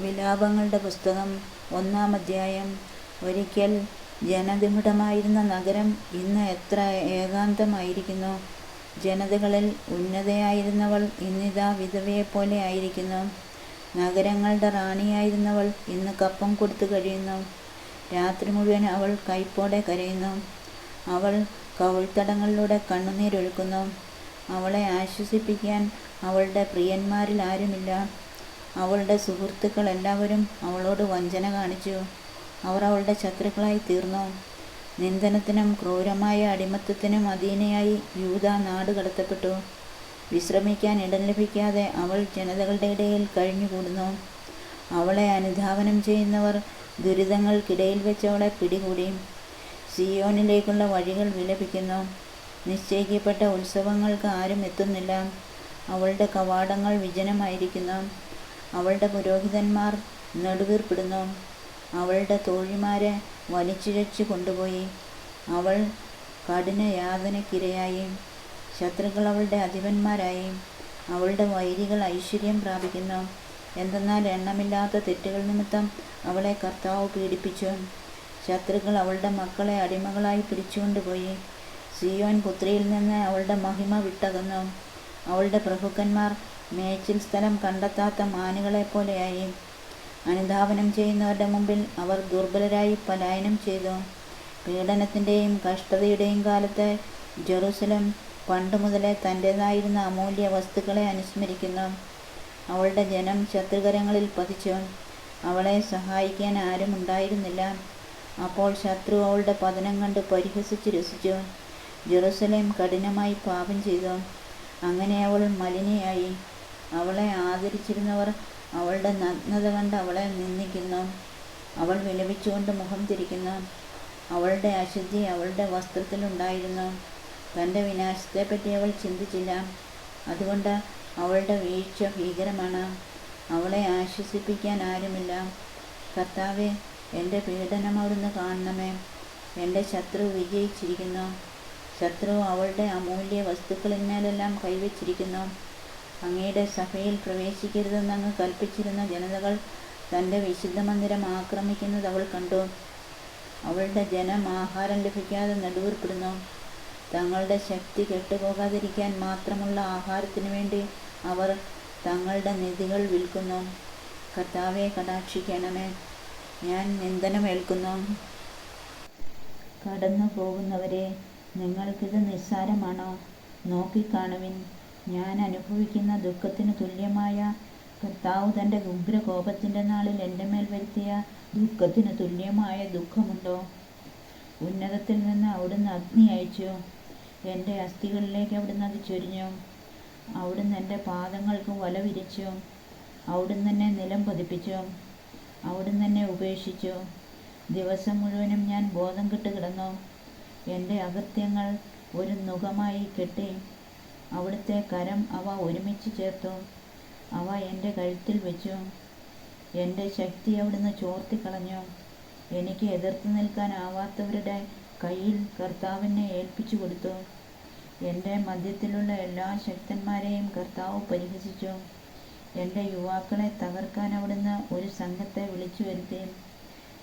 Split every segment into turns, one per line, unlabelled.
വിലാപങ്ങളുടെ പുസ്തകം 1-ാം അധ്യായം. ഒരിക്കൽ ജനനിബിഡമായിരുന്ന നഗരം ഇന്ന് എത്ര ഏകാന്തമായിരിക്കുന്നു! ജനതകളിൽ ഉന്നതയായിരുന്നവൾ ഇന്നിതാ വിധവയെപ്പോലെ ആയിരിക്കുന്നു. നഗരങ്ങളുടെ റാണിയായിരുന്നവൾ ഇന്ന് കപ്പം കൊടുത്തു കഴിയുന്നു. രാത്രി മുഴുവൻ അവൾ കയ്പോടെ കരയുന്നു. അവൾ കവിൾത്തടങ്ങളിലൂടെ കണ്ണുനീരൊഴുക്കുന്നു. അവളെ ആശ്വസിപ്പിക്കാൻ അവളുടെ പ്രിയന്മാരിൽ ആരുമില്ല. അവളുടെ സുഹൃത്തുക്കൾ എല്ലാവരും അവളോട് വഞ്ചന കാണിച്ചു. അവർ അവളുടെ ശത്രുക്കളായി തീർന്നു. നിന്ദനത്തിനും ക്രൂരമായ അടിമത്തത്തിനും അധീനയായി യൂദാ നാടുകടത്തപ്പെട്ടു. വിശ്രമിക്കാൻ ഇടം ലഭിക്കാതെ അവൾ ജനതകളുടെ ഇടയിൽ കഴിഞ്ഞുകൂടുന്നു. അവളെ അനുധാവനം ചെയ്യുന്നവർ ദുരിതങ്ങൾക്കിടയിൽ വെച്ച് അവളെ പിടികൂടി. സിയോനിലേക്കുള്ള വഴികൾ വിലപിക്കുന്നു. നിശ്ചയിക്കപ്പെട്ട ഉത്സവങ്ങൾക്ക് ആരും എത്തുന്നില്ല. അവളുടെ കവാടങ്ങൾ വിജനമായിരിക്കുന്നു. അവളുടെ പുരോഹിതന്മാർ നെടുവീർപ്പിടുന്നു. അവളുടെ തോഴിമാരെ വലിച്ചിഴച്ചു കൊണ്ടുപോയി. അവൾ കഠിനയാതനയ്ക്കിരയായി. ശത്രുക്കൾ അവളുടെ അധിപന്മാരായി. അവളുടെ വൈരികൾ ഐശ്വര്യം പ്രാപിക്കുന്നു. എന്തെന്നാൽ എണ്ണമില്ലാത്ത തെറ്റുകൾ നിമിത്തം അവളെ കർത്താവ് പീഡിപ്പിച്ചു. ശത്രുക്കൾ അവളുടെ മക്കളെ അടിമകളായി പിടിച്ചുകൊണ്ടുപോയി. സിയോൻ പുത്രിയിൽ നിന്ന് അവളുടെ മഹിമ വിട്ടകന്നു. അവളുടെ പ്രഭുക്കന്മാർ മേച്ചിൽ സ്ഥലം കണ്ടെത്താത്ത മാനുകളെപ്പോലെയായി. അനുധാവനം ചെയ്യുന്നവരുടെ മുമ്പിൽ അവർ ദുർബലരായി പലായനം ചെയ്തു. പീഡനത്തിൻ്റെയും കഷ്ടതയുടെയും കാലത്ത് ജെറുസലം പണ്ട് മുതലേ തൻ്റേതായിരുന്ന അമൂല്യ വസ്തുക്കളെ അനുസ്മരിക്കുന്നു. അവളുടെ ജനം ശത്രുകരങ്ങളിൽ പതിച്ചു. അവളെ സഹായിക്കാൻ ആരും ഉണ്ടായിരുന്നില്ല. അപ്പോൾ ശത്രു അവളുടെ പതനം കണ്ട് പരിഹസിച്ച് രസിച്ചു. ജെറുസലേം കഠിനമായി പാപം ചെയ്തു. അങ്ങനെ അവൾ മലിനയായി. അവളെ ആദരിച്ചിരുന്നവർ അവളുടെ നഗ്നത കണ്ട് അവളെ നിന്ദിക്കുന്നു. അവൾ വിലപിച്ചുകൊണ്ട് മുഖം തിരിക്കുന്നു. അവളുടെ അശുദ്ധി അവളുടെ വസ്ത്രത്തിലുണ്ടായിരുന്നു. തൻ്റെ വിനാശത്തെപ്പറ്റി അവൾ ചിന്തിച്ചില്ല. അതുകൊണ്ട് അവളുടെ വീഴ്ച ഭീകരമാണ്. അവളെ ആശ്വസിപ്പിക്കാൻ ആരുമില്ല. കർത്താവേ, എൻ്റെ പീഡനം അവിടുന്ന് കാണണമേ. എൻ്റെ ശത്രു വിജയിച്ചിരിക്കുന്നു. ശത്രു അവളുടെ അമൂല്യ വസ്തുക്കളിന്മേലെല്ലാം കൈവച്ചിരിക്കുന്നു. അങ്ങയുടെ സഭയിൽ പ്രവേശിക്കരുതെന്ന് അങ്ങ് കൽപ്പിച്ചിരുന്ന ജനതകൾ തൻ്റെ വിശുദ്ധ മന്ദിരം ആക്രമിക്കുന്നത് അവൾ കണ്ടു. അവളുടെ ജനം ആഹാരം ലഭിക്കാതെ നെടുവീർപ്പിടുന്നു. തങ്ങളുടെ ശക്തി കെട്ടുപോകാതിരിക്കാൻ മാത്രമുള്ള ആഹാരത്തിനു വേണ്ടി അവർ തങ്ങളുടെ നിധികൾ വിൽക്കുന്നു. കർത്താവെ, കടാക്ഷിക്കണമേ. ഞാൻ നിന്ദനമേൽക്കുന്നു. കടന്നു പോകുന്നവരെ, നിങ്ങൾക്കിത് നിസ്സാരമാണോ? നോക്കിക്കാണുവിൻ. ഞാൻ അനുഭവിക്കുന്ന ദുഃഖത്തിന് തുല്യമായ, കർത്താവ് തൻ്റെ ഉഗ്രകോപത്തിൻ്റെ നാളിൽ എൻ്റെ മേൽ വരുത്തിയ ദുഃഖത്തിന് തുല്യമായ ദുഃഖമുണ്ടോ? ഉന്നതത്തിൽ നിന്ന് അവിടുന്ന് അഗ്നി അയച്ചു. എൻ്റെ അസ്ഥികളിലേക്ക് അവിടുന്ന് അത് ചൊരിഞ്ഞു. അവിടുന്ന് എൻ്റെ പാദങ്ങൾക്ക് വല വിരിച്ചു. അവിടുന്ന് എന്നെ നിലം പതിപ്പിച്ചു. അവിടുന്ന് എന്നെ ഉപേക്ഷിച്ചു. ദിവസം മുഴുവനും ഞാൻ ബോധം കെട്ട് കിടന്നു. എൻ്റെ അകൃത്യങ്ങൾ ഒരു നുകമായി കെട്ടി. അവിടുത്തെ കരം അവ ഒരുമിച്ച് ചേർത്തു. അവ എൻ്റെ കഴുത്തിൽ വെച്ചു. എൻ്റെ ശക്തി അവിടുന്ന് ചോർത്തിക്കളഞ്ഞു. എനിക്ക് എതിർത്ത് നിൽക്കാനാവാത്തവരുടെ കയ്യിൽ കർത്താവിനെ ഏൽപ്പിച്ചു കൊടുത്തു. എൻ്റെ മധ്യത്തിലുള്ള എല്ലാ ശക്തന്മാരെയും കർത്താവ് പരിഹസിച്ചു. എൻ്റെ യുവാക്കളെ തകർക്കാൻ അവിടുന്ന് ഒരു സംഘത്തെ വിളിച്ചു വരുത്തി.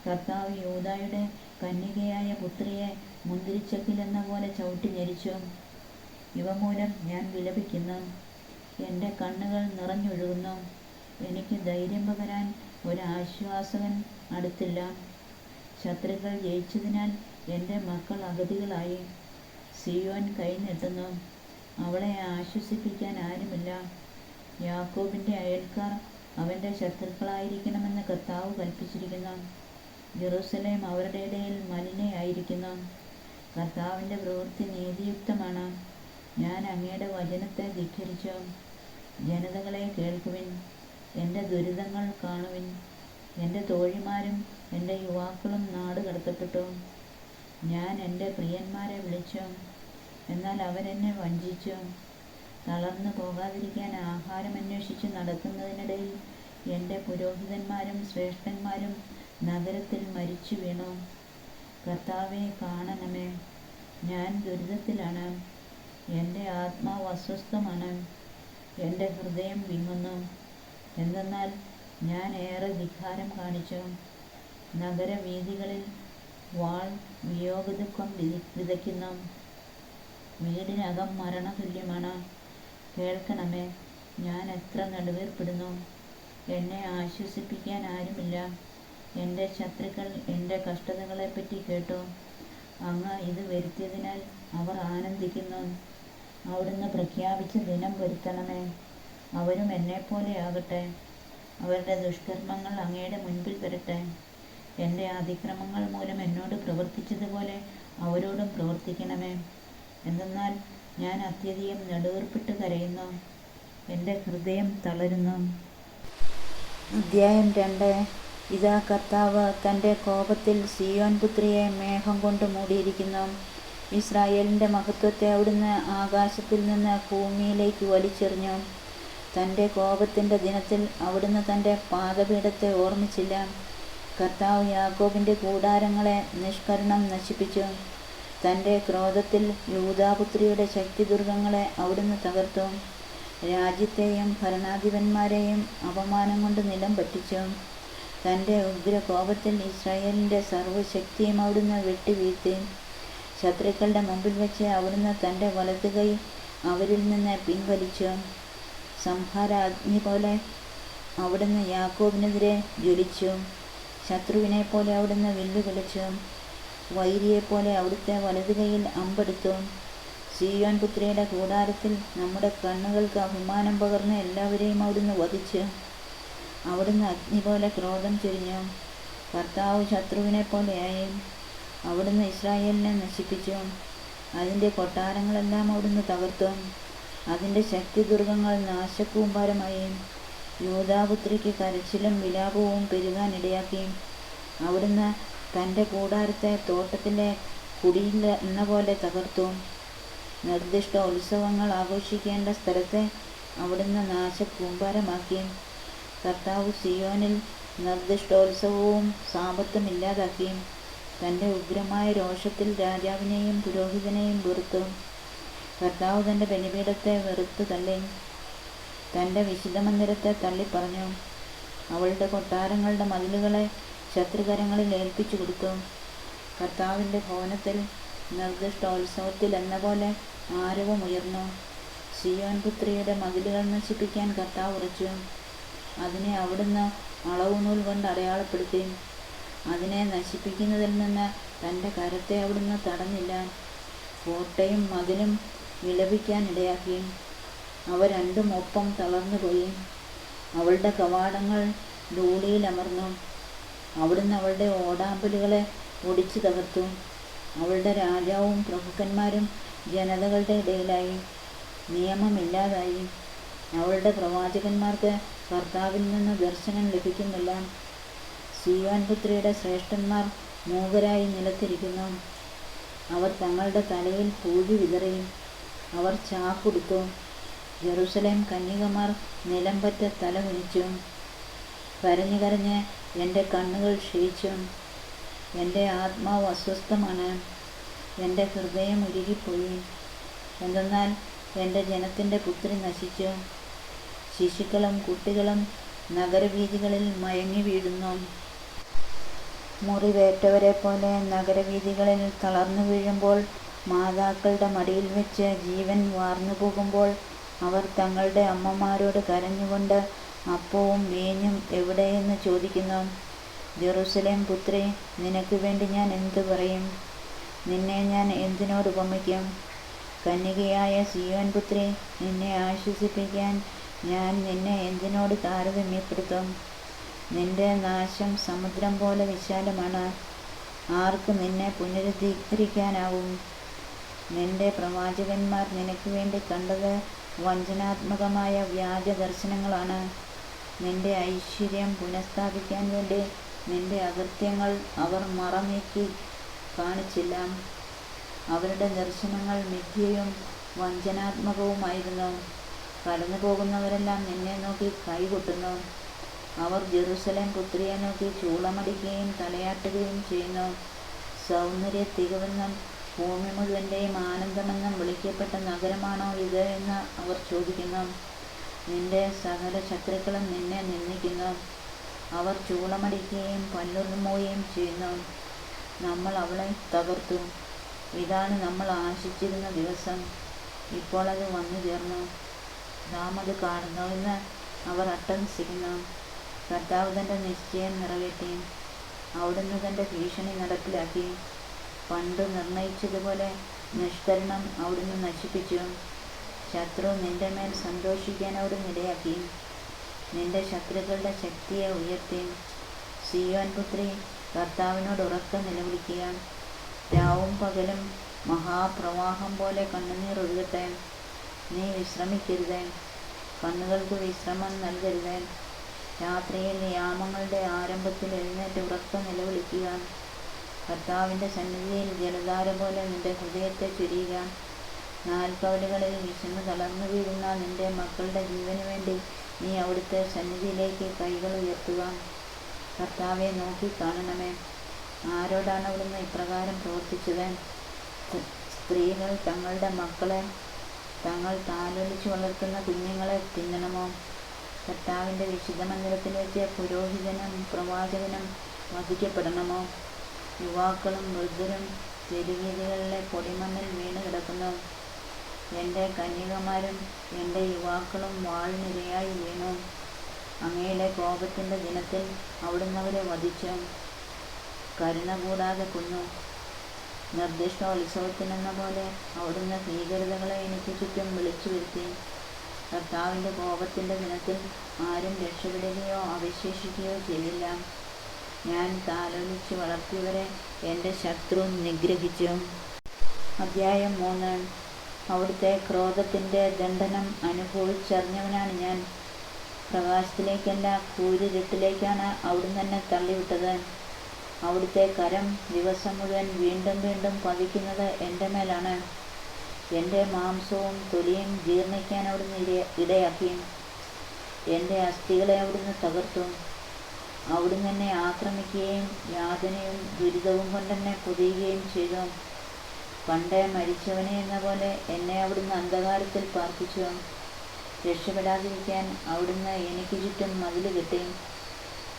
കർത്താവ് യൂദായുടെ കന്യകയായ പുത്രിയെ മുന്തിരിച്ചക്കിലെന്ന പോലെ ചവിട്ടി ഞെരിച്ചു. ഇവ മൂലം ഞാൻ വിലപിക്കുന്നു. എൻ്റെ കണ്ണുകൾ നിറഞ്ഞൊഴുകുന്നു. എനിക്ക് ധൈര്യം പകരാൻ ഒരാശ്വാസകൻ അടുത്തില്ല. ശത്രുക്കൾ ജയിച്ചതിനാൽ എൻ്റെ മക്കൾ അഗതികളായി. സിയോൻ കൈ നീട്ടുന്നു. അവളെ ആശ്വസിപ്പിക്കാൻ ആരുമില്ല. യാക്കോബിൻ്റെ അയൽക്കാർ അവൻ്റെ ശത്രുക്കളായിരിക്കണമെന്ന് കർത്താവ് കൽപ്പിച്ചിരിക്കുന്നു. ജെറുസലേം അവരുടെ ഇടയിൽ മലിനയായിരിക്കുന്നു. കർത്താവിൻ്റെ പ്രവൃത്തി നീതിയുക്തമാണ്. ഞാൻ അങ്ങയുടെ വചനത്തെ ധിക്കരിച്ചു. ജനതകളെ കേൾക്കുവിൻ. എൻ്റെ ദുരിതങ്ങൾ കാണുവിൻ. എൻ്റെ തോഴിമാരും എൻ്റെ യുവാക്കളും നാട് കടത്തപ്പെട്ടു. ഞാൻ എൻ്റെ പ്രിയന്മാരെ വിളിച്ചു, എന്നാൽ അവരെന്നെ വഞ്ചിച്ചു. തളർന്നു പോകാതിരിക്കാൻ ആഹാരം അന്വേഷിച്ച് നടക്കുന്നതിനിടയിൽ എൻ്റെ പുരോഹിതന്മാരും ശ്രേഷ്ഠന്മാരും നഗരത്തിൽ മരിച്ചു വീണു. കർത്താവെ, കാണണമേ. ഞാൻ ദുരിതത്തിലാണ്. എൻ്റെ ആത്മാവ് അസ്വസ്ഥമാണ്. എൻ്റെ ഹൃദയം വിങ്ങുന്നു. എന്തെന്നാൽ ഞാൻ ഏറെ ധിക്കാരം കാണിച്ചു. നഗരവീഥികളിൽ വാൾ വിയോഗദുഃഖം വിതയ്ക്കുന്നു. വീടിനകം മരണതുല്യമാണ്. കേൾക്കണമേ, ഞാൻ എത്ര നെടുവീർപ്പിടുന്നു. എന്നെ ആശ്വസിപ്പിക്കാൻ ആരുമില്ല. എൻ്റെ ശത്രുക്കൾ എൻ്റെ കഷ്ടതകളെപ്പറ്റി കേട്ടു. അങ്ങ് ഇത് വരുത്തിയതിനാൽ അവർ ആനന്ദിക്കുന്നു. അവിടുന്ന് പ്രഖ്യാപിച്ച ദിനം വരുത്തണമേ. അവരും എന്നെപ്പോലെ ആകട്ടെ. അവരുടെ ദുഷ്കർമ്മങ്ങൾ അങ്ങയുടെ മുൻപിൽ വരട്ടെ. എൻ്റെ അതിക്രമങ്ങൾ മൂലം എന്നോട് പ്രവർത്തിച്ചതുപോലെ അവരോടും പ്രവർത്തിക്കണമേ. എന്തെന്നാൽ ഞാൻ അത്യധികം നെടുവീർപ്പിട്ട് കരയുന്നു. എൻ്റെ ഹൃദയം തളരുന്നു. അധ്യായം 2. ഇതാ കർത്താവ് തൻ്റെ കോപത്തിൽ സിയോൻ പുത്രിയെ മേഘം കൊണ്ട് മൂടിയിരിക്കുന്നു. ഇസ്രായേലിൻ്റെ മഹത്വത്തെ അവിടുന്ന് ആകാശത്തിൽ നിന്ന് ഭൂമിയിലേക്ക് വലിച്ചെറിഞ്ഞു. തൻ്റെ കോപത്തിൻ്റെ ദിനത്തിൽ അവിടുന്ന് തൻ്റെ പാദപീഠത്തെ ഓർമ്മിച്ചില്ല. കർത്താവ് യാക്കോബിൻ്റെ കൂടാരങ്ങളെ നിഷ്കരുണം നശിപ്പിച്ചു. തൻ്റെ ക്രോധത്തിൽ യൂദാപുത്രിയുടെ ശക്തിദുർഗങ്ങളെ അവിടുന്ന് തകർത്തു. രാജ്യത്തെയും ഭരണാധിപന്മാരെയും അപമാനം കൊണ്ട് നിലം പറ്റിച്ചു. തൻ്റെ ഉഗ്രകോപത്തിൽ ഇസ്രായേലിൻ്റെ സർവ്വശക്തിയും അവിടുന്ന് വെട്ടിവീഴ്ത്തി. ശത്രുക്കളുടെ മുമ്പിൽ വെച്ച് അവിടുന്ന് തൻ്റെ വലതുകൈ അവരിൽ നിന്ന് പിൻവലിച്ചു. സംഹാര അഗ്നി പോലെ അവിടുന്ന് യാക്കോബിനെതിരെ ജ്വലിച്ചു. ശത്രുവിനെപ്പോലെ അവിടുന്ന് വെല്ലുവിളിച്ചു. വൈരിയെപ്പോലെ അവിടുത്തെ വലതുകൈയിൽ അമ്പെടുത്തു. സിയോൻ പുത്രിയുടെ കൂടാരത്തിൽ നമ്മുടെ കണ്ണുകൾക്ക് അഭിമാനം പകർന്ന് എല്ലാവരെയും അവിടുന്ന് വധിച്ചു. അവിടുന്ന് അഗ്നി പോലെ ക്രോധം ചൊരിഞ്ഞു. കർത്താവ് ശത്രുവിനെപ്പോലെയായി. അവിടുന്ന് ഇസ്രായേലിനെ നശിപ്പിച്ചു. അതിൻ്റെ കൊട്ടാരങ്ങളെല്ലാം അവിടുന്ന് തകർത്തു. അതിൻ്റെ ശക്തിദുർഗങ്ങൾ നാശക്കൂമ്പാരമായി. യൂദാപുത്രിക്ക് കരച്ചിലും വിലാപവും പെരുകാനിടയാക്കി. അവിടുന്ന് തൻ്റെ കൂടാരത്തെ തോട്ടത്തിലെ കുടിയിൽ എന്ന പോലെ തകർത്തു. നിർദ്ദിഷ്ട ഉത്സവങ്ങൾ ആഘോഷിക്കേണ്ട സ്ഥലത്തെ അവിടുന്ന് നാശക്കൂമ്പാരമാക്കി. കർത്താവ് സിയോനിൽ നിർദ്ദിഷ്ടോത്സവവും സാപത്തും ഇല്ലാതാക്കി. തൻ്റെ ഉഗ്രമായ രോഷത്തിൽ രാജാവിനെയും പുരോഹിതനെയും വെറുത്തു. കർത്താവ് തൻ്റെ ബലിപീഠത്തെ വെറുത്തു തള്ളി. തൻ്റെ വിശുദ്ധമന്ദിരത്തെ തള്ളിപ്പറഞ്ഞു. അവളുടെ കൊട്ടാരങ്ങളുടെ മതിലുകളെ ശത്രുകരങ്ങളിൽ ഏൽപ്പിച്ചു കൊടുത്തു. കർത്താവിൻ്റെ ഭവനത്തിൽ നിർദ്ദിഷ്ടോത്സവത്തിൽ എന്ന പോലെ ആരവമുയർന്നു. സിയോൻ പുത്രിയുടെ മതിലുകൾ നശിപ്പിക്കാൻ കർത്താവ് ഉറച്ചു. അതിനെ അവിടുന്ന് അളവുനൂൽ കൊണ്ട് അടയാളപ്പെടുത്തി. അതിനെ നശിപ്പിക്കുന്നതിൽ നിന്ന് തൻ്റെ കരത്തെ അവിടുന്ന് തടഞ്ഞില്ല. കോട്ടയും മതിലും വിലപിക്കാനിടയാക്കി. അവ രണ്ടും ഒപ്പം തളർന്നുപോയി. അവളുടെ കവാടങ്ങൾ ധൂളിയിലമർന്നു. അവിടുന്ന് അവളുടെ ഓടാമ്പലുകളെ ഒടിച്ചു തകർത്തു. അവളുടെ രാജാവും പ്രഭുക്കന്മാരും ജനതകളുടെ ഇടയിലായി. നിയമമില്ലാതായി. അവളുടെ പ്രവാചകന്മാർക്ക് കർത്താവിൽ നിന്ന് ദർശനം ലഭിക്കുന്നില്ല. സിയോൻ പുത്രിയുടെ ശ്രേഷ്ഠന്മാർ മൂകരായി നിലത്തിരിക്കുന്നു. അവർ തങ്ങളുടെ തലയിൽ പൂഴി വിതറി. അവർ ചാക്കുടുത്തു. ജെറുസലേം കന്യകമാർ നിലംപറ്റ തല കുനിച്ചു. കരഞ്ഞു കരഞ്ഞ് എൻ്റെ കണ്ണുകൾ ക്ഷയിച്ചു. എൻ്റെ ആത്മാവ് അസ്വസ്ഥമാണ്. എൻ്റെ ഹൃദയം ഉരുകിപ്പോയി. എന്തെന്നാൽ എൻ്റെ ജനത്തിൻ്റെ പുത്രി നശിച്ചു. ശിശുക്കളും കുട്ടികളും നഗരവീഥികളിൽ മയങ്ങി വീഴുന്നു. മുറിവേറ്റവരെ പോലെ നഗരവീഥികളിൽ തളർന്നു വീഴുമ്പോൾ, മാതാക്കളുടെ മടിയിൽ വെച്ച് ജീവൻ വാർന്നു പോകുമ്പോൾ അവർ തങ്ങളുടെ അമ്മമാരോട് കരഞ്ഞുകൊണ്ട് അപ്പവും വീഞ്ഞും എവിടെയെന്ന് ചോദിക്കുന്നു. ജെറുസലേം പുത്രി, നിനക്ക് വേണ്ടി ഞാൻ എന്തു പറയും? നിന്നെ ഞാൻ എന്തിനോട് ഉപമിക്കും? കന്യകയായ സിയോൻ പുത്രി, നിന്നെ ആശ്വസിപ്പിക്കാൻ ഞാൻ നിന്നെ എന്തിനോട് താരതമ്യപ്പെടുത്തും? നിന്റെ നാശം സമുദ്രം പോലെ വിശാലമാണ്. ആർക്ക് നിന്നെ പുനരുദ്ധരിക്കാനാവും? നിന്റെ പ്രവാചകന്മാർ നിനക്ക് വേണ്ടി കണ്ടത് വഞ്ചനാത്മകമായ വ്യാജ ദർശനങ്ങളാണ്. നിന്റെ ഐശ്വര്യം പുനഃസ്ഥാപിക്കാൻ വേണ്ടി നിന്റെ അകൃത്യങ്ങൾ അവർ മറനീക്കി കാണിച്ചില്ല. അവരുടെ ദർശനങ്ങൾ മിഥ്യയും വഞ്ചനാത്മകവുമായിരുന്നു. കടന്നു പോകുന്നവരെല്ലാം നിന്നെ നോക്കി കൈകൊട്ടുന്നു. അവർ ജെറുസലേം പുത്രിയെ നോക്കി ചൂളമടിക്കുകയും തലയാട്ടുകയും ചെയ്യുന്നു. സൗന്ദര്യ തികവെന്നും ഭൂമി മുഴുവൻ്റെയും ആനന്ദമെന്നും വിളിക്കപ്പെട്ട നഗരമാണോ ഇത് എന്ന് അവർ ചോദിക്കുന്നു. നിന്റെ സകല ശത്രുക്കളും നിന്നെ നിന്ദിക്കുന്നു. അവർ ചൂളമടിക്കുകയും പല്ലുറുമുകയും ചെയ്യുന്നു. നമ്മൾ അവളെ തകർത്തു. ഇതാണ് നമ്മൾ ആശിച്ചിരുന്ന ദിവസം. ഇപ്പോൾ അത് വന്നു ചേർന്നു. നാം അത് കാണുന്നുവെന്ന് അവർ അട്ടഹസിക്കുന്നു. കർത്താവ് തൻ്റെ നിശ്ചയം നിറവേറ്റി. അവിടുന്ന് തൻ്റെ ഭീഷണി നടപ്പിലാക്കി. പണ്ട് നിർണയിച്ചതുപോലെ നിഷ്കരണം അവിടുന്ന് നശിപ്പിച്ചു. ശത്രു നിന്റെ മേൽ സന്തോഷിക്കാൻ അവിടുന്ന് ഇടയാക്കി. നിന്റെ ശത്രുക്കളുടെ ശക്തിയെ ഉയർത്തി. സിയോൻ പുത്രി, കർത്താവിനോട് ഉറക്കെ നിലവിളിക്കുക. രാവും പകലും മഹാപ്രവാഹം പോലെ കണ്ണുനീർ ഒഴുകട്ടെ. നീ വിശ്രമിക്കരുത്, കണ്ണുകൾക്ക് വിശ്രമം നൽകരുത്. രാത്രിയിൽ യാമങ്ങളുടെ ആരംഭത്തിൽ എഴുന്നേറ്റ് ഉറക്കെ നിലവിളിക്കുക. കർത്താവിൻ്റെ സന്നിധിയിൽ ജലധാര പോലെ നിന്റെ ഹൃദയത്തെ ചൊരിയുക. നാൽക്കവലുകളിൽ വിശന്ന് തളർന്നു വീഴുന്ന നിന്റെ മക്കളുടെ ജീവന് വേണ്ടി നീ അവിടുത്തെ സന്നിധിയിലേക്ക് കൈകൾ ഉയർത്തുക. കർത്താവെ, നോക്കിക്കാണണമേ. ആരോടാണ് അവിടുന്ന് ഇപ്രകാരം പ്രവർത്തിച്ചത്? സ്ത്രീകൾ തങ്ങളുടെ മക്കളെ, തങ്ങൾ താലോലിച്ച് വളർത്തുന്ന കുഞ്ഞുങ്ങളെ തിന്നണമോ? കർത്താവിൻ്റെ വിശുദ്ധ മന്ദിരത്തിൽ വെച്ച് പുരോഹിതനും പ്രവാചകനും വധിക്കപ്പെടണമോ? യുവാക്കളും വൃദ്ധരും തെരുവീഥികളിലെ പൊടിമണ്ണിൽ വീണ് കിടക്കുന്നു. എൻ്റെ കന്യകമാരും എൻ്റെ യുവാക്കളും വാളിനിരയായി വീണു. അങ്ങയുടെ കോപത്തിൻ്റെ ദിനത്തിൽ അവിടുന്ന് അവരെ വധിച്ചു, കരുണ കൂടാതെ കൊന്നു. നിർദ്ദിഷ്ടോത്സവത്തിനെന്ന പോലെ അവിടുന്ന് ഭീകരതകളെ എനിക്ക് ചുറ്റും വിളിച്ചു വരുത്തി. കർത്താവിൻ്റെ കോപത്തിൻ്റെ ദിനത്തിൽ ആരും രക്ഷപ്പെടുകയോ അവശേഷിക്കുകയോ ചെയ്തില്ല. ഞാൻ താലോലിച്ച് വളർത്തിയവരെ എൻ്റെ ശത്രു നിഗ്രഹിച്ചു. അധ്യായം 3. അവിടുത്തെ ക്രോധത്തിൻ്റെ ദണ്ഡനം അനുഭവിച്ചറിഞ്ഞവനാണ് ഞാൻ. പ്രകാശത്തിലേക്കല്ല, കൂരിരുട്ടിലേക്കാണ് അവിടുന്ന് എന്നെ തള്ളിവിട്ടത്. അവിടുത്തെ കരം ദിവസം മുഴുവൻ വീണ്ടും വീണ്ടും പതിക്കുന്നത് എൻ്റെ മേലാണ്. എൻ്റെ മാംസവും തൊലിയും ജീർണിക്കാൻ അവിടുന്ന് ഇടയാക്കി. എൻ്റെ അസ്ഥികളെ അവിടുന്ന് തകർത്തു. അവിടുന്ന് എന്നെ ആക്രമിക്കുകയും യാതനയും ദുരിതവും കൊണ്ടെന്നെ പൊതിയുകയും ചെയ്തു. പണ്ടേ മരിച്ചവനെ എന്ന പോലെ എന്നെ അവിടുന്ന് അന്ധകാരത്തിൽ പാർപ്പിച്ചു. രക്ഷപ്പെടാതിരിക്കാൻ അവിടുന്ന് എനിക്ക് ചുറ്റും മതിൽ കെട്ടി.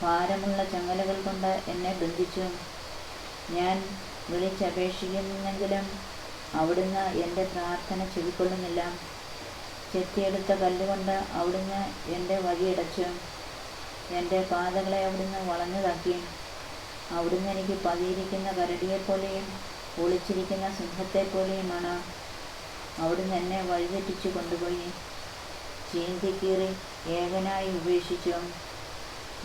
ഭാരമുള്ള ചങ്ങലകൾ കൊണ്ട് എന്നെ ബന്ധിച്ചു. ഞാൻ വിളിച്ചപേക്ഷിക്കുന്നെങ്കിലും അവിടുന്ന് എൻ്റെ പ്രാർത്ഥന ചെവിക്കൊള്ളുന്നില്ല. ചെത്തിയെടുത്ത കല്ലുകൊണ്ട് അവിടുന്ന് എൻ്റെ വഴിയടച്ചു. എൻ്റെ പാതകളെ അവിടുന്ന് വളഞ്ഞതാക്കി. അവിടുന്ന് എനിക്ക് പതിയിരിക്കുന്ന കരടിയെപ്പോലെയും ഒളിച്ചിരിക്കുന്ന സിംഹത്തെപ്പോലെയുമാണ്. അവിടുന്ന് എന്നെ വഴിതെറ്റിച്ചു കൊണ്ടുപോയി. ചീന്തിക്കീറി ഏകനായി ഉപേക്ഷിച്ചു.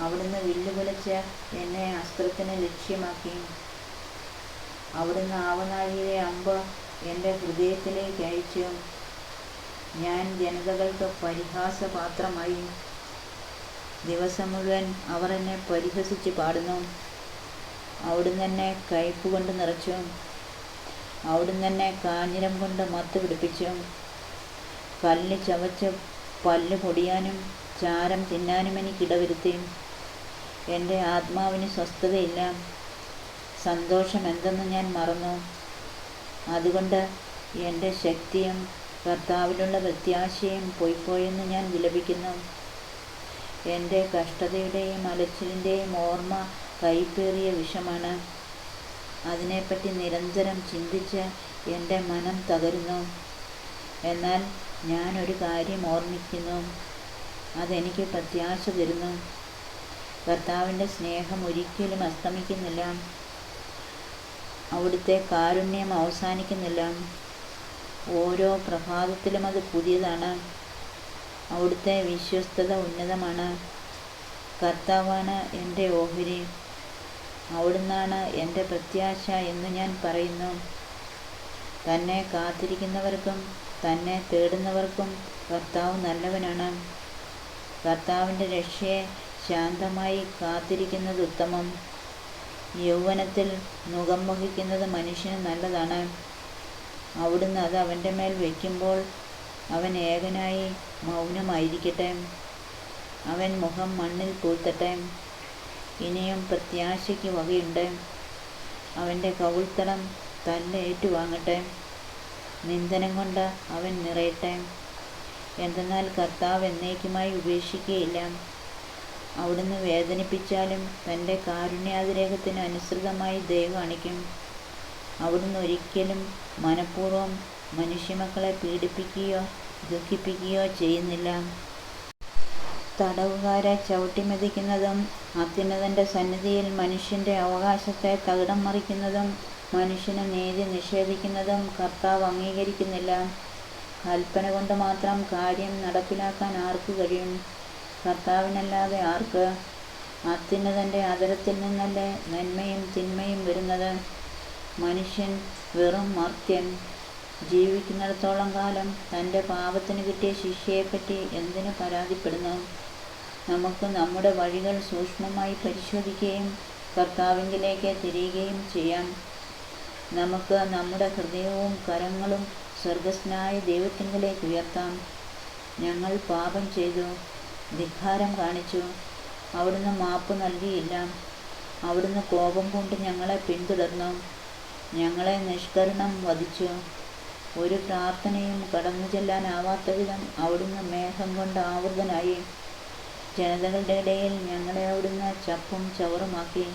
അവിടുന്ന് വില്ലുകുലച്ച് എന്നെ അസ്ത്രത്തിന് ലക്ഷ്യമാക്കി. അവിടുന്ന് ആവനാഴിയിലെ അമ്പ് എൻ്റെ ഹൃദയത്തിലേക്ക് അയച്ചു. ഞാൻ ജനതകൾക്ക് പരിഹാസപാത്രമായി. ദിവസം മുഴുവൻ അവർ എന്നെ പരിഹസിച്ച് പാടുന്നു. അവിടുന്ന് എന്നെ കയ്പ് കൊണ്ട് നിറച്ചു. അവിടുന്ന് എന്നെ കാഞ്ഞിരം കൊണ്ട് മത്ത് പിടിപ്പിച്ചു. കല്ല് ചവച്ച് പല്ല് പൊടിയാനും ചാരം തിന്നാനും എനിക്കിടവരുത്തി. എൻ്റെ ആത്മാവിന് സ്വസ്ഥതയില്ല. സന്തോഷം എന്തെന്ന് ഞാൻ മറന്നു. അതുകൊണ്ട് എൻ്റെ ശക്തിയും കർത്താവിലുള്ള പ്രത്യാശയും പോയിപ്പോയെന്ന് ഞാൻ വിലപിക്കുന്നു. എൻ്റെ കഷ്ടതയുടെയും അലച്ചിലിൻ്റെയും ഓർമ്മ കൈപ്പേറിയ വിഷമാണ്. അതിനെപ്പറ്റി നിരന്തരം ചിന്തിച്ച് എൻ്റെ മനം തകരുന്നു. എന്നാൽ ഞാനൊരു കാര്യം ഓർമ്മിക്കുന്നു, അതെനിക്ക് പ്രത്യാശ തരുന്നു. കർത്താവിൻ്റെ സ്നേഹം ഒരിക്കലും അസ്തമിക്കുന്നില്ല. അവിടുത്തെ കാരുണ്യം അവസാനിക്കുന്നില്ല. ഓരോ പ്രഭാതത്തിലും അത് പുതിയതാണ്. അവിടുത്തെ വിശ്വസ്തത ഉന്നതമാണ്. കർത്താവാണ് എൻ്റെ ഓഹരി. അവിടുന്നാണ് എൻ്റെ പ്രത്യാശ എന്ന് ഞാൻ പറയുന്നു. തന്നെ കാത്തിരിക്കുന്നവർക്കും തന്നെ തേടുന്നവർക്കും കർത്താവ് നല്ലവനാണ്. കർത്താവിൻ്റെ രക്ഷയെ ശാന്തമായി കാത്തിരിക്കുന്നത് ഉത്തമം. യൗവനത്തിൽ മുഖം വഹിക്കുന്നത് മനുഷ്യന് നല്ലതാണ്. അവിടുന്ന് അത് അവൻ്റെ മേൽ വയ്ക്കുമ്പോൾ അവൻ ഏകനായി മൗനമായിരിക്കട്ടെ. അവൻ മുഖം മണ്ണിൽ പൂഴ്ത്തട്ടെ. ഇനിയും പ്രത്യാശയ്ക്ക് വകയുണ്ട്. അവൻ്റെ കവിൾത്തടം തന്നെ ഏറ്റുവാങ്ങട്ടെ. നിന്ദനം കൊണ്ട് അവൻ നിറയട്ടെ. എന്തെന്നാൽ കർത്താവ് എന്നേക്കുമായി ഉപേക്ഷിക്കുകയില്ല. അവിടുന്ന് വേദനിപ്പിച്ചാലും തൻ്റെ കാരുണ്യാതിരേകത്തിന് അനുസൃതമായി ദയ കാണിക്കും. അവിടുന്ന് ഒരിക്കലും മനഃപൂർവ്വം മനുഷ്യമക്കളെ പീഡിപ്പിക്കുകയോ ദുഃഖിപ്പിക്കുകയോ ചെയ്യുന്നില്ല. തടവുകാരെ ചവിട്ടിമെതിക്കുന്നതും അത്യുന്നതൻ്റെ സന്നിധിയിൽ മനുഷ്യൻ്റെ അവകാശത്തെ തകിടം മറിക്കുന്നതും മനുഷ്യന് നീതി നിഷേധിക്കുന്നതും കർത്താവ് അംഗീകരിക്കുന്നില്ല. കൽപ്പന കൊണ്ട് മാത്രം കാര്യം നടപ്പിലാക്കാൻ ആർക്ക് കഴിയും? കർത്താവിനല്ലാതെ ആർക്ക്? അത്യുന്നതൻ്റെ അധരത്തിൽ നിന്നല്ലേ നന്മയും തിന്മയും വരുന്നത്. മനുഷ്യൻ വെറും മർത്യൻ. ജീവിക്കുന്നിടത്തോളം കാലം തൻ്റെ പാപത്തിന് കിട്ടിയ ശിക്ഷയെപ്പറ്റി എന്തിനു പരാതിപ്പെടുന്നു? നമുക്ക് നമ്മുടെ വഴികൾ സൂക്ഷ്മമായി പരിശോധിക്കുകയും കർത്താവിങ്കിലേക്ക് തിരിയുകയും ചെയ്യാം. നമുക്ക് നമ്മുടെ ഹൃദയവും കരങ്ങളും സ്വർഗസ്ഥനായ ദൈവത്തിങ്കിലേക്ക് ഉയർത്താം. ഞങ്ങൾ പാപം ചെയ്തു, ധിക്കാരം കാണിച്ചു. അവിടുന്ന് മാപ്പ് നൽകിയില്ല. അവിടുന്ന് കോപം കൊണ്ട് ഞങ്ങളെ പിന്തുടർന്നു. ഞങ്ങളെ നിഷ്കരുണം വധിച്ചു. ഒരു പ്രാർത്ഥനയും കടന്നു ചെല്ലാനാവാത്ത വിധം അവിടുന്ന് മേഘം കൊണ്ട് ആവൃതനായി. ജനതകളുടെ ഇടയിൽ ഞങ്ങളെ അവിടുന്ന് ചപ്പും ചവറുമാക്കി.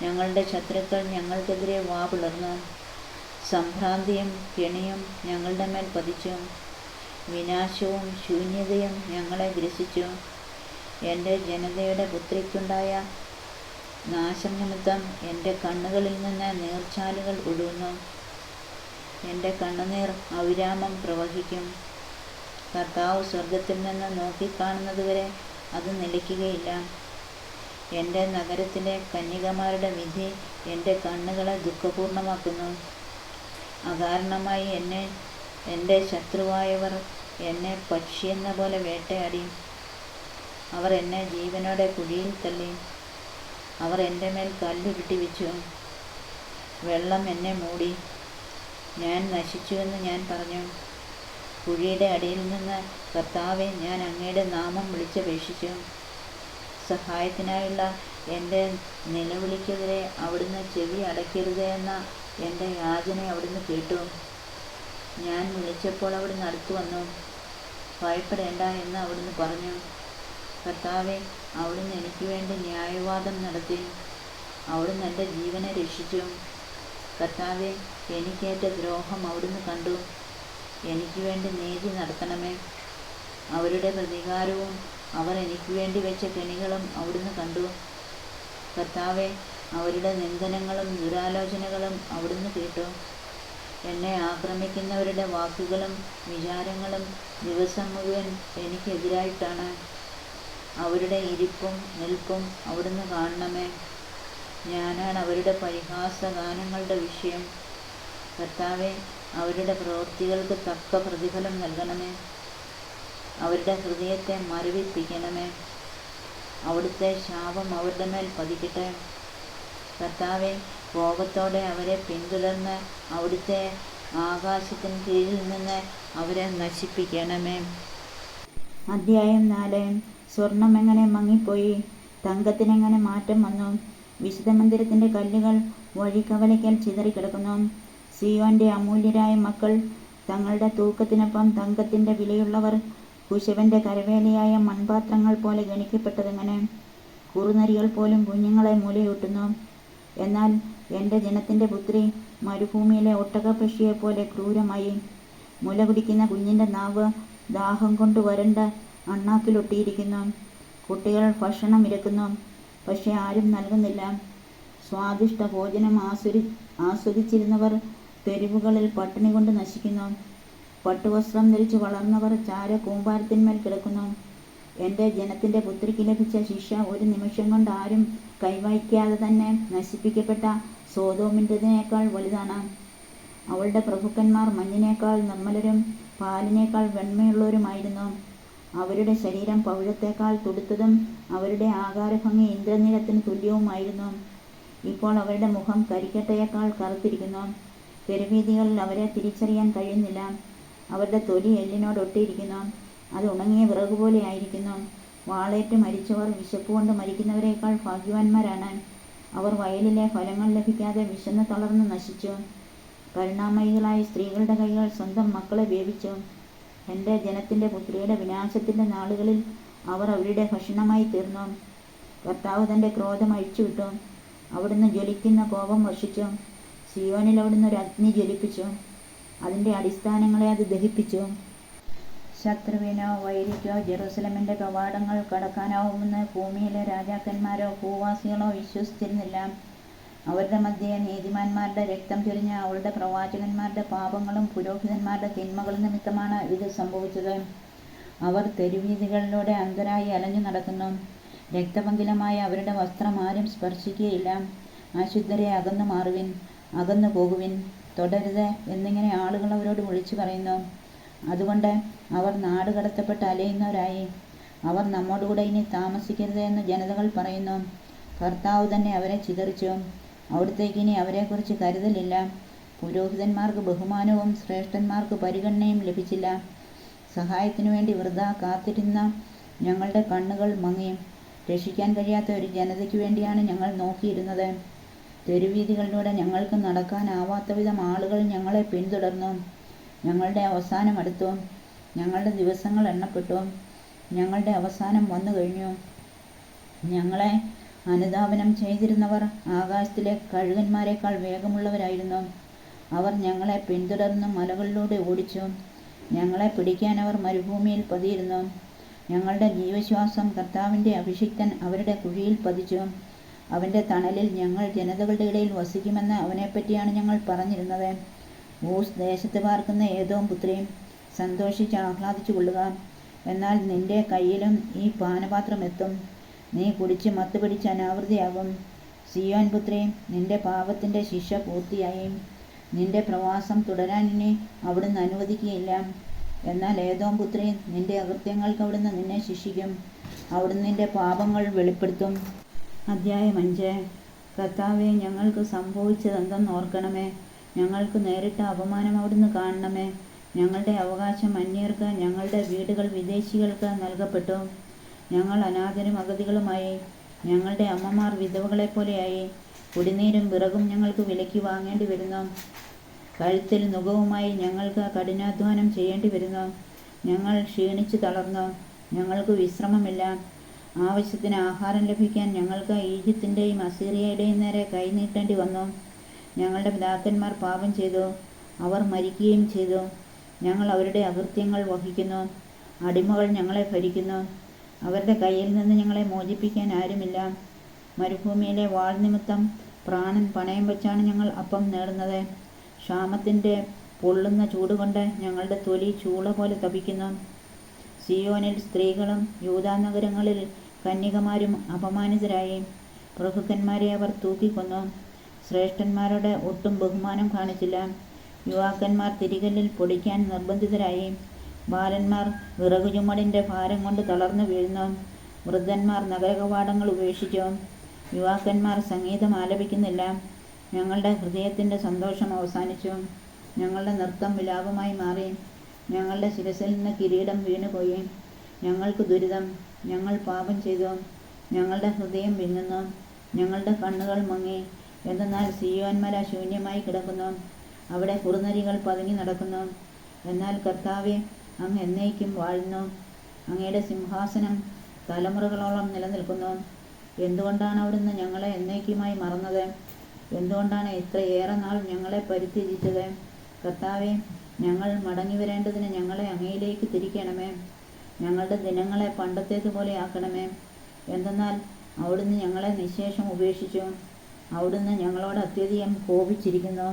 ഞങ്ങളുടെ ശത്രുക്കൾ ഞങ്ങൾക്കെതിരെ വാ പിളർന്നു. സംഭ്രാന്തിയും കെണിയും ഞങ്ങളുടെ മേൽ പതിച്ചു. വിനാശവും ശൂന്യതയും ഞങ്ങളെ ഗ്രസിച്ചു. എൻ്റെ ജനതയുടെ പുത്രിക്കുണ്ടായ നാശം നിമിത്തം എൻ്റെ കണ്ണുകളിൽ നിന്ന് നീർച്ചാലുകൾ ഒഴുകുന്നു. എൻ്റെ കണ്ണുനീർ അവിരാമം പ്രവഹിക്കും. കർത്താവ് സ്വർഗത്തിൽ നിന്ന് നോക്കിക്കാണുന്നതുവരെ അത് നിലയ്ക്കുകയില്ല. എൻ്റെ നഗരത്തിലെ കന്യകമാരുടെ വിധി എൻ്റെ കണ്ണുകളെ ദുഃഖപൂർണമാക്കുന്നു. അകാരണമായി എൻ്റെ ശത്രുവായവർ എന്നെ പക്ഷിയെന്ന പോലെ വേട്ടയാടി. അവർ എന്നെ ജീവനോടെ കുഴിയിൽ തള്ളി. അവർ എൻ്റെ മേൽ കല്ലുരുട്ടി വെച്ചു. വെള്ളം എന്നെ മൂടി. ഞാൻ നശിച്ചുവെന്ന് ഞാൻ പറഞ്ഞു. കുഴിയുടെ അടിയിൽ നിന്ന് കർത്താവെ, ഞാൻ അങ്ങയുടെ നാമം വിളിച്ചപേക്ഷിച്ചു. സഹായത്തിനായുള്ള എൻ്റെ നിലവിളിക്കെതിരെ അവിടുന്ന് ചെവി അടയ്ക്കരുത് എന്ന എൻ്റെ യാചന അവിടുന്ന് കേട്ടു. ഞാൻ വിളിച്ചപ്പോൾ അവിടുന്ന് അടുത്തു വന്നു. ഭയപ്പെടേണ്ട എന്ന് അവിടുന്ന് പറഞ്ഞു. കർത്താവെ, അവിടുന്ന് എനിക്ക് വേണ്ടി ന്യായവാദം നടത്തി. അവിടുന്ന് എൻ്റെ ജീവനെ രക്ഷിച്ചു. കർത്താവെ, എനിക്കേറ്റ ദ്രോഹം അവിടുന്ന് കണ്ടു. എനിക്ക് വേണ്ടി നീതി നടത്തണമേ. അവരുടെ പ്രതികാരവും അവർ എനിക്ക് വേണ്ടി വെച്ച കെണികളും അവിടുന്ന് കണ്ടു. കർത്താവെ, അവരുടെ നിന്ദനങ്ങളും ദുരാലോചനകളും അവിടുന്ന് കേട്ടു. എന്നെ ആക്രമിക്കുന്നവരുടെ വാക്കുകളും വിചാരങ്ങളും ദിവസം മുഴുവൻ എനിക്കെതിരായിട്ടാണ്. അവരുടെ ഇരിപ്പും നിൽപ്പും അവിടുന്ന് കാണണമേ. ഞാനാണ് അവരുടെ പരിഹാസഗാനങ്ങളുടെ വിഷയം. കർത്താവെ, അവരുടെ പ്രവൃത്തികൾക്ക് തക്ക പ്രതിഫലം നൽകണമേ. അവരുടെ ഹൃദയത്തെ മരവിപ്പിക്കണമേ. അവിടുത്തെ ശാപം അവരുടെ മേൽ പതിക്കട്ടെ. കർത്താവെ, കോപത്തോടെ അവരെ പിന്തുടർന്ന് അവിടുത്തെ ആകാശത്തിന് കീഴിൽ നിന്ന് അവരെ നശിപ്പിക്കണമേ. അധ്യായം 4. സ്വർണം എങ്ങനെ മങ്ങിപ്പോയി, തങ്കത്തിനെങ്ങനെ മാറ്റം വന്നു. വിശുദ്ധ മന്ദിരത്തിൻ്റെ കല്ലുകൾ വഴിക്കവലയ്ക്കൽ ചിതറിക്കിടക്കുന്നു. സിയോൻ്റെ അമൂല്യരായ മക്കൾ തങ്ങളുടെ തൂക്കത്തിനൊപ്പം തങ്കത്തിൻ്റെ വിലയുള്ളവർ കുശവൻ്റെ കരവേലയായ മൺപാത്രങ്ങൾ പോലെ ഗണിക്കപ്പെട്ടതെങ്ങനെ. കുറുനരികൾ പോലും കുഞ്ഞുങ്ങളെ മുലയൂട്ടുന്നു. എന്നാൽ എൻ്റെ ജനത്തിൻ്റെ പുത്രി മരുഭൂമിയിലെ ഒട്ടകപ്പക്ഷിയെപ്പോലെ ക്രൂരമായി. മുല കുടിക്കുന്ന കുഞ്ഞിൻ്റെ നാവ് ദാഹം കൊണ്ട് വരണ്ട് അണ്ണാക്കിലൊട്ടിയിരിക്കുന്നു. കുട്ടികൾ ഭക്ഷണം ഇരക്കുന്നു, പക്ഷെ ആരും നൽകുന്നില്ല. സ്വാദിഷ്ട ഭോജനം ആസ്വദിച്ചിരുന്നവർ തെരുവുകളിൽ പട്ടിണി കൊണ്ട് നശിക്കുന്നു. പട്ടുവസ്ത്രം ധരിച്ച് വളർന്നവർ ചാര കൂമ്പാരത്തിന്മേൽ കിടക്കുന്നു. എൻ്റെ ജനത്തിൻ്റെ പുത്രിക്ക് ലഭിച്ച ശിക്ഷ ഒരു നിമിഷം കൊണ്ട് ആരും കൈവയ്ക്കാതെ തന്നെ നശിപ്പിക്കപ്പെട്ട സോദോമിൻ്റെതിനേക്കാൾ വലുതാണ്. അവളുടെ പ്രഭുക്കന്മാർ മഞ്ഞിനേക്കാൾ നിർമ്മലരും പാലിനേക്കാൾ വെണ്മയുള്ളവരുമായിരുന്നു. അവരുടെ ശരീരം പവിഴത്തേക്കാൾ തുടുത്തതും അവരുടെ ആകാരഭംഗി ഇന്ദ്രനീലത്തിന് തുല്യവുമായിരുന്നു. ഇപ്പോൾ അവരുടെ മുഖം കരിക്കട്ടയേക്കാൾ കറുത്തിരിക്കുന്നു. തെരുവീഥികളിൽ അവരെ തിരിച്ചറിയാൻ കഴിയുന്നില്ല. അവരുടെ തൊലി എല്ലിനോടൊട്ടിയിരിക്കുന്നു. അത് ഉണങ്ങിയ വിറക് പോലെ ആയിരിക്കുന്നു. വാളേറ്റ് മരിച്ചവർ വിശപ്പുകൊണ്ട് മരിക്കുന്നവരേക്കാൾ ഭാഗ്യവാന്മാരാണ്. അവർ വയലിലെ ഫലങ്ങൾ ലഭിക്കാതെ വിശന്ന് തളർന്ന് നശിച്ചു. കരുണാമയികളായ സ്ത്രീകളുടെ കൈകൾ സ്വന്തം മക്കളെ വേവിച്ചു. എൻ്റെ ജനത്തിൻ്റെ പുത്രിയുടെ വിനാശത്തിൻ്റെ നാളുകളിൽ അവർ അവരുടെ ഭക്ഷണമായി തീർന്നു. കർത്താവ് തൻ്റെ ക്രോധം അഴിച്ചുവിട്ടു. അവിടുന്ന് ജ്വലിക്കുന്ന കോപം വർഷിച്ചു. സിയോനിൽ അവിടുന്ന് ഒരു അഗ്നി ജ്വലിപ്പിച്ചു. അതിൻ്റെ അടിസ്ഥാനങ്ങളെ അത് ദഹിപ്പിച്ചു. ശത്രുവിനോ വൈരിക്കോ ജെറുസലമിൻ്റെ കവാടങ്ങൾ കടക്കാനാവുമെന്ന് ഭൂമിയിലെ രാജാക്കന്മാരോ ഭൂവാസികളോ വിശ്വസിച്ചിരുന്നില്ല. അവരുടെ മധ്യേ നീതിമാന്മാരുടെ രക്തം ചൊരിഞ്ഞ അവളുടെ പ്രവാചകന്മാരുടെ പാപങ്ങളും പുരോഹിതന്മാരുടെ തിന്മകളും നിമിത്തമാണ് ഇത് സംഭവിച്ചത്. അവർ തെരുവീഥികളിലൂടെ അന്ധരായി അലഞ്ഞു നടക്കുന്നു. രക്തപങ്കിലമായ അവരുടെ വസ്ത്രം ആരും സ്പർശിക്കുകയില്ല. അശുദ്ധരെ അകന്നു മാറുവിൻ, അകന്നു പോകുവിൻ, തൊടരുത് എന്നിങ്ങനെ ആളുകൾ അവരോട് വിളിച്ചു പറയുന്നു. അതുകൊണ്ട് അവർ നാട് കടത്തപ്പെട്ട് അലയുന്നവരായി. അവർ നമ്മോടുകൂടെ ഇനി താമസിക്കരുത് എന്ന് ജനതകൾ പറയുന്നു. കർത്താവ് തന്നെ അവരെ ചിതറിച്ചു. അവിടത്തേക്ക് ഇനി അവരെക്കുറിച്ച് കരുതലില്ല. പുരോഹിതന്മാർക്ക് ബഹുമാനവും ശ്രേഷ്ഠന്മാർക്ക് പരിഗണനയും ലഭിച്ചില്ല. സഹായത്തിനു വേണ്ടി വൃഥാ കാത്തിരുന്ന ഞങ്ങളുടെ കണ്ണുകൾ മങ്ങി. രക്ഷിക്കാൻ കഴിയാത്ത ഒരു ജനതയ്ക്ക് വേണ്ടിയാണ് ഞങ്ങൾ നോക്കിയിരുന്നത്. തെരുവീഥികളിലൂടെ ഞങ്ങൾക്ക് നടക്കാനാവാത്ത വിധം ആളുകൾ ഞങ്ങളെ പിന്തുടർന്നു. ഞങ്ങളുടെ അവസാനം അടുത്തു. ഞങ്ങളുടെ ദിവസങ്ങൾ എണ്ണപ്പെട്ടു. ഞങ്ങളുടെ അവസാനം വന്നു കഴിഞ്ഞു. ഞങ്ങളെ അനുധാവനം ചെയ്തിരുന്നവർ ആകാശത്തിലെ കഴുകന്മാരെക്കാൾ വേഗമുള്ളവരായിരുന്നു. അവർ ഞങ്ങളെ പിന്തുടർന്ന് മലകളിലൂടെ ഓടിച്ചു. ഞങ്ങളെ പിടിക്കാൻ അവർ മരുഭൂമിയിൽ പതിയിരുന്നു. ഞങ്ങളുടെ ജീവശ്വാസം കർത്താവിൻ്റെ അഭിഷിക്തൻ അവരുടെ കുഴിയിൽ പതിച്ചു. അവൻ്റെ തണലിൽ ഞങ്ങൾ ജനതകളുടെ ഇടയിൽ വസിക്കുമെന്ന് അവനെപ്പറ്റിയാണ് ഞങ്ങൾ പറഞ്ഞിരുന്നത്. ഊസ് ദേശത്ത് പാർക്കുന്ന ഏദോം പുത്രി, സന്തോഷിച്ച് ആഹ്ലാദിച്ചു കൊള്ളുക. എന്നാൽ നിന്റെ കയ്യിലും ഈ പാനപാത്രം എത്തും. നീ കുടിച്ച് മത്ത് പിടിച്ച് അനാവൃതിയാകും. സിയോൻ പുത്രി, നിന്റെ പാപത്തിൻ്റെ ശിക്ഷ പൂർത്തിയായി. നിന്റെ പ്രവാസം തുടരാൻ ഇനി അവിടുന്ന് അനുവദിക്കുകയില്ല. എന്നാൽ ഏദോം പുത്രി, നിന്റെ അകൃത്യങ്ങൾക്ക് അവിടുന്ന് നിന്നെ ശിക്ഷിക്കും. അവിടുന്ന് നിന്റെ പാപങ്ങൾ വെളിപ്പെടുത്തും. അധ്യായം 5. കർത്താവേ, ഞങ്ങൾക്ക് സംഭവിച്ചതെന്തെന്ന് ഓർക്കണമേ. ഞങ്ങൾക്ക് നേരിട്ട അപമാനം അവിടുന്ന് കാണണമേ. ഞങ്ങളുടെ അവകാശം അന്യർക്ക്, ഞങ്ങളുടെ വീടുകൾ വിദേശികൾക്ക് നൽകപ്പെട്ടു. ഞങ്ങൾ അനാഥരും അഗതികളുമായി. ഞങ്ങളുടെ അമ്മമാർ വിധവകളെപ്പോലെയായി. കുടിനീരും വിറകും ഞങ്ങൾക്ക് വിലയ്ക്ക് വാങ്ങേണ്ടി വരുന്നു. കഴുത്തിൽ നുകവുമായി ഞങ്ങൾക്ക് കഠിനാധ്വാനം ചെയ്യേണ്ടി വരുന്നു. ഞങ്ങൾ ക്ഷീണിച്ചു തളർന്നു. ഞങ്ങൾക്ക് വിശ്രമമില്ല. ആവശ്യത്തിന് ആഹാരം ലഭിക്കാൻ ഞങ്ങൾക്ക് ഈജിപ്തിൻ്റെയും അസീറിയയുടെയും നേരെ കൈനീട്ടേണ്ടി വന്നു. ഞങ്ങളുടെ പിതാക്കന്മാർ പാപം ചെയ്തു, അവർ മരിക്കുകയും ചെയ്തു. ഞങ്ങൾ അവരുടെ അകൃത്യങ്ങൾ വഹിക്കുന്നു. അടിമകൾ ഞങ്ങളെ ഭരിക്കുന്നു. അവരുടെ കയ്യിൽ നിന്ന് ഞങ്ങളെ മോചിപ്പിക്കാൻ ആരുമില്ല. മരുഭൂമിയിലെ വാൾ നിമിത്തം പ്രാണൻ പണയം വെച്ചാണ് ഞങ്ങൾ അപ്പം നേടുന്നത്. ക്ഷാമത്തിൻ്റെ പൊള്ളുന്ന ചൂടുകൊണ്ട് ഞങ്ങളുടെ തൊലി ചൂള പോലെ തപിക്കുന്നു. സിയോനിൽ സ്ത്രീകളും യൂദാ നഗരങ്ങളിൽ കന്യകമാരും അപമാനിതരായി. പ്രഭുക്കന്മാരെ അവർ തൂക്കിക്കൊന്നു. ശ്രേഷ്ഠന്മാരോട് ഒട്ടും ബഹുമാനം കാണിച്ചില്ല. യുവാക്കന്മാർ തിരികല്ലിൽ പൊടിക്കാൻ നിർബന്ധിതരായി. ബാലന്മാർ വിറകു ചുമടിൻ്റെ ഭാരം കൊണ്ട് തളർന്നു വീഴുന്നു. വൃദ്ധന്മാർ നഗരകവാടങ്ങൾ ഉപേക്ഷിച്ചു. യുവാക്കന്മാർ സംഗീതം ആലപിക്കുന്നില്ല. ഞങ്ങളുടെ ഹൃദയത്തിൻ്റെ സന്തോഷം അവസാനിച്ചു. ഞങ്ങളുടെ നൃത്തം വിലാപമായി മാറി. ഞങ്ങളുടെ ശിരസിൽ നിന്ന് കിരീടം വീണുപോയി. ഞങ്ങൾക്ക് ദുരിതം. ഞങ്ങൾ പാപം ചെയ്തു. ഞങ്ങളുടെ ഹൃദയം വിങ്ങുന്നു. ഞങ്ങളുടെ കണ്ണുകൾ മങ്ങി. എന്തെന്നാൽ സിയോൻ മല ശൂന്യമായി കിടക്കുന്നു. അവിടെ കുറുനരികൾ പതുങ്ങി നടക്കുന്നു. എന്നാൽ കർത്താവേ, അങ്ങ് എന്നേക്കും വാഴുന്നു. അങ്ങയുടെ സിംഹാസനം തലമുറകളോളം നിലനിൽക്കുന്നു. എന്തുകൊണ്ടാണ് അവിടുന്ന് ഞങ്ങളെ എന്നേക്കുമായി മറന്നത്? എന്തുകൊണ്ടാണ് ഇത്രയേറെ നാൾ ഞങ്ങളെ പരിത്യജിച്ചത്? കർത്താവേ, ഞങ്ങൾ മടങ്ങി വരേണ്ടതിന് ഞങ്ങളെ അങ്ങയിലേക്ക് തിരിക്കണമേ. ഞങ്ങളുടെ ദിനങ്ങളെ പണ്ടത്തേതുപോലെ ആക്കണമേ. എന്തെന്നാൽ അവിടുന്ന് ഞങ്ങളെ നിശേഷം ഉപേക്ഷിച്ചു. അവിടുന്ന് ഞങ്ങളോട് അത്യധികം കോപിച്ചിരിക്കുന്നു.